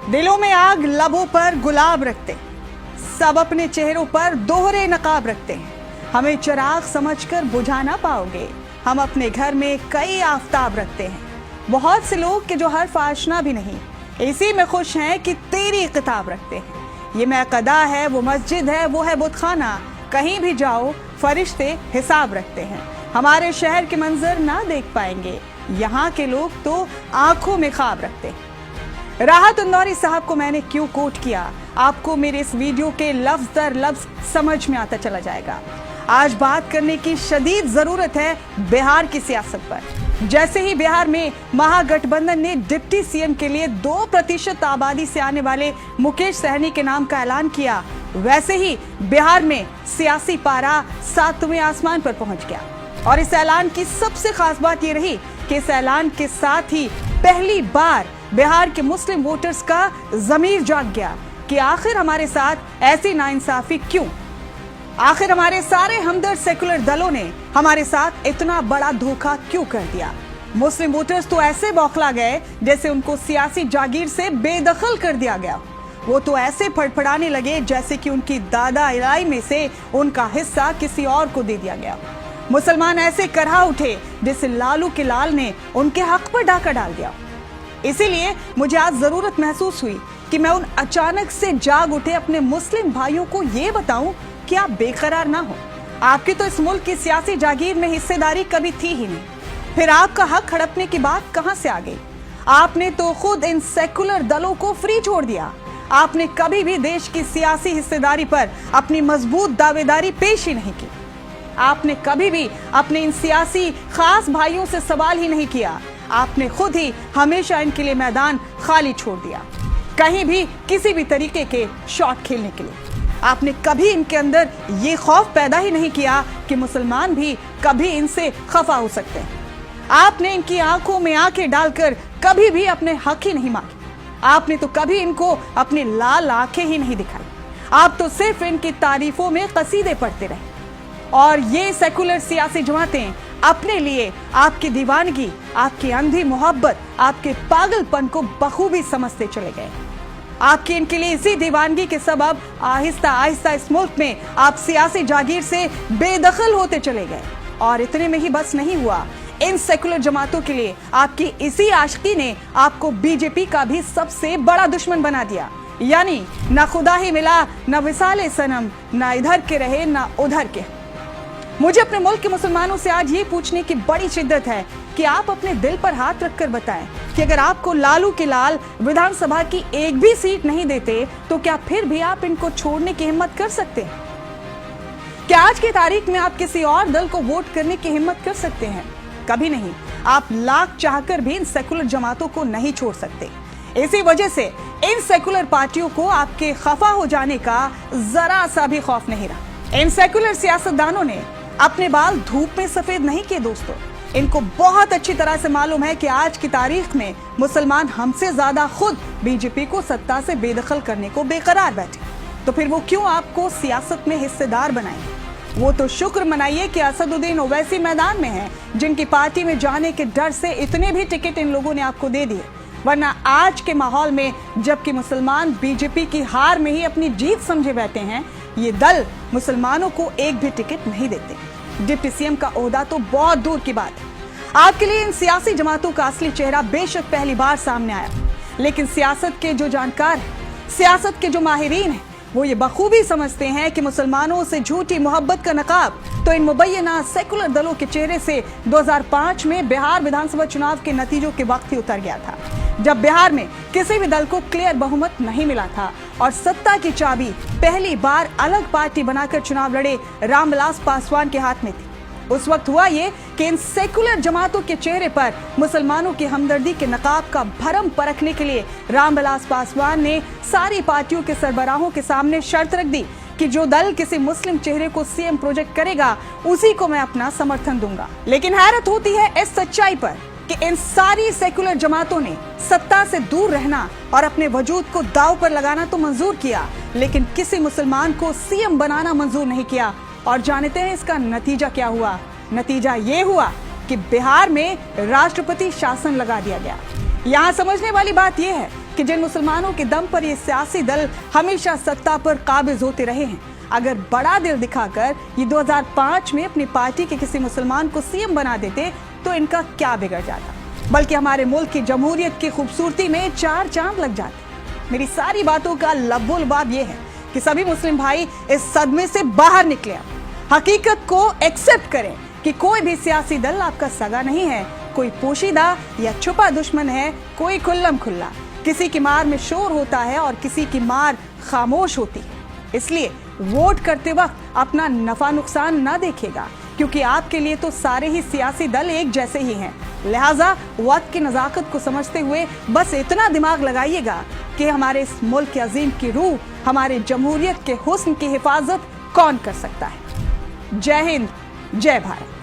दिलों में आग, लबों पर गुलाब रखते, सब अपने चेहरों पर दोहरे नकाब रखते हैं। हमें चिराग समझकर बुझा ना पाओगे, हम अपने घर में कई आफताब रखते हैं। बहुत से लोग के जो हर्फ आशना भी नहीं, इसी में खुश हैं कि तेरी किताब रखते हैं। ये मैक़दा है, वो मस्जिद है, वो है बुतखाना, कहीं भी जाओ फरिश्ते हिसाब रखते हैं। हमारे शहर के मंजर ना देख पाएंगे, यहाँ के लोग तो आंखों में ख्वाब रखते हैं। राहत इंदौरी साहब को मैंने क्यों कोट किया, आपको मेरे इस वीडियो के लफ्ज दर लफ्ज समझ में आता चला जाएगा। आज बात करने की शदीद जरूरत है बिहार की सियासत पर। जैसे ही बिहार में महागठबंधन ने डिप्टी सीएम के लिए 2% आबादी से आने वाले मुकेश सहनी के नाम का ऐलान किया, वैसे ही बिहार में सियासी पारा 7वें आसमान पर पहुंच गया। और इस ऐलान की सबसे खास बात ये रही कि इस ऐलान के साथ ही पहली बार बिहार के मुस्लिम वोटर्स का ज़मीर जाग गया कि आखिर हमारे साथ ऐसी नाइंसाफी क्यों, आखिर हमारे सारे हमदर्द सेकुलर दलों ने हमारे साथ इतना बड़ा धोखा क्यों कर दिया। मुस्लिम वोटर्स तो ऐसे बौखला गए जैसे उनको सियासी जागीर से बेदखल कर दिया गया। वो तो ऐसे फड़फड़ाने लगे जैसे कि उनकी दादा इलाई में से उनका हिस्सा किसी और को दे दिया गया। मुसलमान ऐसे करहा उठे जैसे लालू के लाल ने उनके हक पर डाका डाल दिया। इसीलिए मुझे आज जरूरत महसूस हुई कि मैं उन अचानक से जाग उठे अपने मुस्लिम भाइयों को ये बताऊं कि आप बेकरार ना हो। आपकी तो इस मुल्क की सियासी जागीर में हिस्सेदारी कभी थी ही नहीं, फिर आपका हक हड़पने की बात कहां से आ गई। आपने तो खुद इन सेकुलर दलों को फ्री छोड़ दिया। आपने कभी भी देश की सियासी हिस्सेदारी पर अपनी मजबूत दावेदारी पेश ही नहीं की। आपने कभी भी अपने इन सियासी खास भाइयों से सवाल ही नहीं किया। आपने खुद ही हमेशा इनके लिए मैदान खाली छोड़ दिया, कहीं भी किसी भी तरीके के शॉट खेलने के लिए। आपने कभी इनके अंदर ये खौफ पैदा ही नहीं किया कि मुसलमान भी कभी इनसे खफा हो सकते हैं। आपने इनकी आंखों में आंखें डालकर कभी भी अपने हक ही नहीं मांगे। आपने तो कभी इनको अपनी लाल आंखें ही नहीं दिखाई। आप तो सिर्फ इनकी तारीफों में कसीदे पढ़ते रहे। और ये सेकुलर सियासी जमातें अपने लिए आपकी दीवानगी, आपकी अंधी मोहब्बत, आपके पागलपन को बखूबी समझते चले गए। आपकी इनके लिए इसी दीवानगी के सबब आहिस्ता आहिस्ता इस मुल्क में आप सियासी जागीर से बेदखल होते चले गए। और इतने में ही बस नहीं हुआ, इन सेकुलर जमातों के लिए आपकी इसी आशिकी ने आपको बीजेपी का भी सबसे बड़ा दुश्मन बना दिया। यानी ना खुदा ही मिला, ना विसाले सनम, ना इधर के रहे ना उधर के। मुझे अपने मुल्क के मुसलमानों से आज ये पूछने की बड़ी शिद्दत है कि आप अपने दिल पर हाथ रखकर बताएं कि अगर आपको लालू के लाल विधानसभा की एक भी सीट नहीं देते तो क्या फिर भी आप इनको छोड़ने की हिम्मत कर सकते हैं? क्या आज की तारीख में आप किसी और दल को वोट करने की हिम्मत कर सकते हैं? कभी नहीं। आप लाख चाहकर भी इन सेकुलर जमातों को नहीं छोड़ सकते। इसी वजह से इन सेकुलर पार्टियों को आपके खफा हो जाने का जरा सा भी खौफ नहीं रहा। इन सेकुलर सियासतदानों ने अपने बाल धूप में सफेद नहीं किए दोस्तों। इनको बहुत अच्छी तरह से मालूम है कि आज की तारीख में मुसलमान हमसे ज्यादा खुद बीजेपी को सत्ता से बेदखल करने को बेकरार बैठे। तो फिर वो क्यों आपको सियासत में हिस्सेदार बनाएंगे? वो तो शुक्र मनाइए कि असदुद्दीन ओवैसी मैदान में हैं, जिनकी पार्टी में जाने के डर से इतने भी टिकट इन लोगों ने आपको दे दिए। वरना आज के माहौल में जबकि मुसलमान बीजेपी की हार में ही अपनी जीत समझे बैठे हैं, ये दल मुसलमानों को एक भी टिकट नहीं देते। डिप्टी सीएम का ओहदा तो बहुत दूर की बात है। आपके लिए इन सियासी जमातों का असली चेहरा बेशक पहली बार सामने आया, लेकिन सियासत के जो जानकार हैं, सियासत के जो माहिरीन हैं, वो ये बखूबी समझते हैं कि मुसलमानों से झूठी मोहब्बत का नकाब तो इन मुबैना सेकुलर दलों के चेहरे से 2005 में बिहार विधानसभा चुनाव के नतीजों के वक्त ही उतर गया था, जब बिहार में किसी भी दल को क्लियर बहुमत नहीं मिला था और सत्ता की चाबी पहली बार अलग पार्टी बनाकर चुनाव लड़े रामविलास पासवान के हाथ में थी। उस वक्त हुआ ये कि इन सेकुलर जमातों के चेहरे पर मुसलमानों की हमदर्दी के नकाब का भरम परखने के लिए रामविलास पासवान ने सारी पार्टियों के सरबराहों के सामने शर्त रख दी कि जो दल किसी मुस्लिम चेहरे को सीएम प्रोजेक्ट करेगा उसी को मैं अपना समर्थन दूंगा। लेकिन हैरत होती है इस सच्चाई पर कि इन सारी सेकुलर जमातों ने सत्ता से दूर रहना और अपने वजूद को दांव पर लगाना तो मंजूर किया, लेकिन किसी मुसलमान को सीएम बनाना मंजूर नहीं किया। और जानते हैं इसका नतीजा क्या हुआ? नतीजा ये हुआ कि बिहार में राष्ट्रपति शासन लगा दिया गया। यहाँ समझने वाली बात यह है कि जिन मुसलमानों के दम पर ये सियासी दल हमेशा सत्ता पर काबिज होते रहे हैं, अगर बड़ा दिल दिखाकर ये 2005 में अपनी पार्टी के किसी मुसलमान को सीएम बना देते तो इनका क्या बिगड़ जाता, बल्कि हमारे मुल्क की जमहूरियत की खूबसूरती में 4 चांद लग जाते। मेरी सारी बातों का लब्बो लबाब ये है कि सभी मुस्लिम भाई इस सदमे से बाहर निकले, हकीकत को एक्सेप्ट करें कि कोई भी सियासी दल आपका सगा नहीं है, कोई पोशीदा या छुपा दुश्मन है, कोई खुल्लम खुल्ला। किसी की मार में शोर होता है और किसी की मार खामोश होती है। इसलिए वोट करते वक्त अपना नफा नुकसान ना देखेगा, क्योंकि आपके लिए तो सारे ही सियासी दल एक जैसे ही हैं। लिहाजा वक्त की नजाकत को समझते हुए बस इतना दिमाग लगाइएगा कि हमारे इस मुल्क के अजीम की रूह, हमारे जमहूरियत के हुस्न की हिफाजत कौन कर सकता है। जय हिंद, जय भारत।